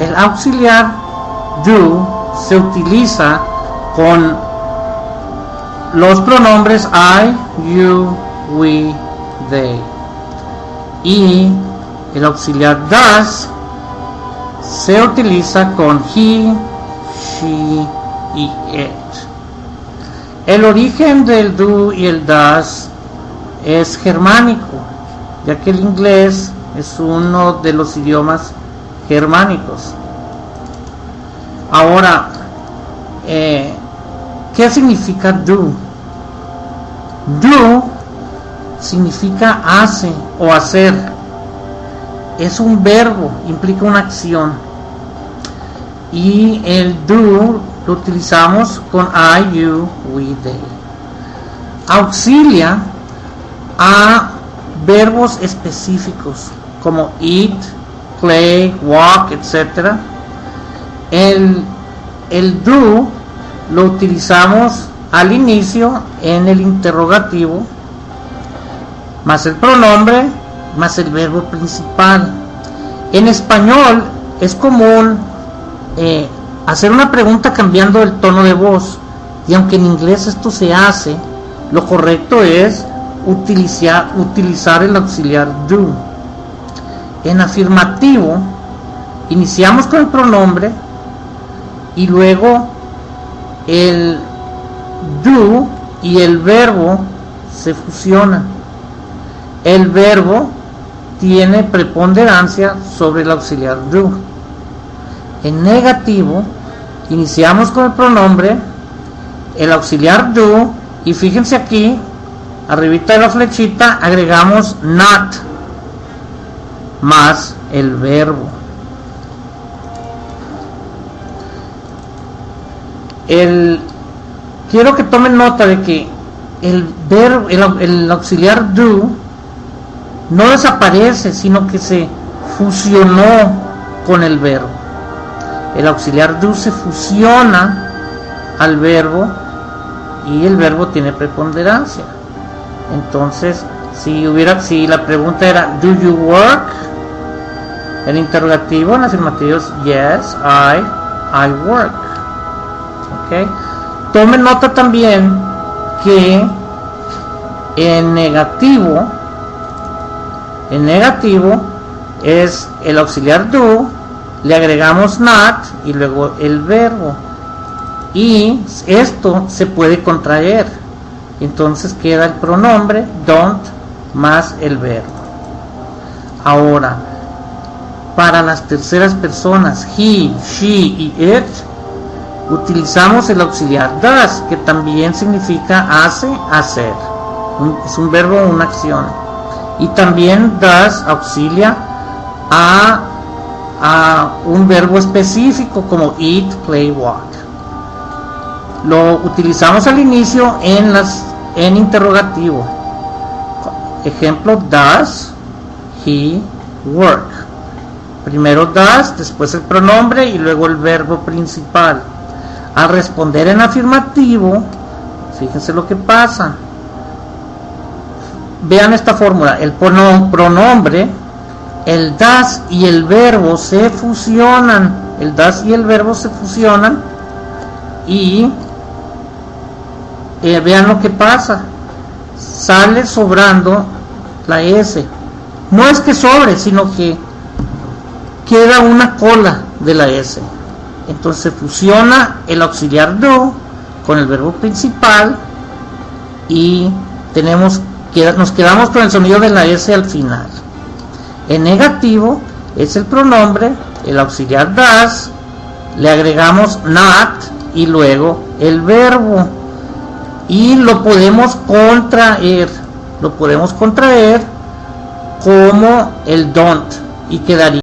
el auxiliar do se utiliza con los pronombres I, you, we, they, y el auxiliar does se utiliza con he, she y it. El origen del do y el does es germánico, ya que el inglés es uno de los idiomas germánicos. Ahora, ¿qué significa do? Do significa hace o hacer. Es un verbo, implica una acción. Y el do lo utilizamos con I, you, we, they. Auxilia a verbos específicos como eat, play, walk, etc. El do lo utilizamos al inicio en el interrogativo, más el pronombre, más el verbo principal. En español es común hacer una pregunta cambiando el tono de voz, y aunque en inglés esto se hace, lo correcto es utilizar el auxiliar do. En afirmativo iniciamos con el pronombre y luego el do y el verbo se fusionan. El verbo tiene preponderancia sobre el auxiliar do. En negativo iniciamos con el pronombre, el auxiliar do, y fíjense aquí arribita de la flechita agregamos not más el verbo. Quiero que tomen nota de que el auxiliar do no desaparece, sino que se fusionó con el verbo. El auxiliar do se fusiona al verbo y el verbo tiene preponderancia. Entonces, si la pregunta era do you work, el interrogativo en afirmativo es yes, I work. ¿Okay? Tomen nota también que en negativo es el auxiliar do, le agregamos not y luego el verbo, y esto se puede contraer, entonces queda el pronombre don't más el verbo. Ahora, para las terceras personas, he, she y it, utilizamos el auxiliar does, que también significa hace, hacer. Es un verbo o una acción. Y también does auxilia a un verbo específico como eat, play, walk. Lo utilizamos al inicio en interrogativo. Ejemplo, does he work? Primero does, después el pronombre y luego el verbo principal. Al responder en afirmativo, fíjense lo que pasa. Vean esta fórmula: el pronombre, el does y el verbo se fusionan. El does y el verbo se fusionan y vean lo que pasa. Sale sobrando la S. No es que sobre, sino que queda una cola de la S. Entonces se fusiona el auxiliar do con el verbo principal y nos quedamos con el sonido de la S al final. En negativo es el pronombre, el auxiliar does, le agregamos not y luego el verbo, y lo podemos contraer como el don't, y quedaría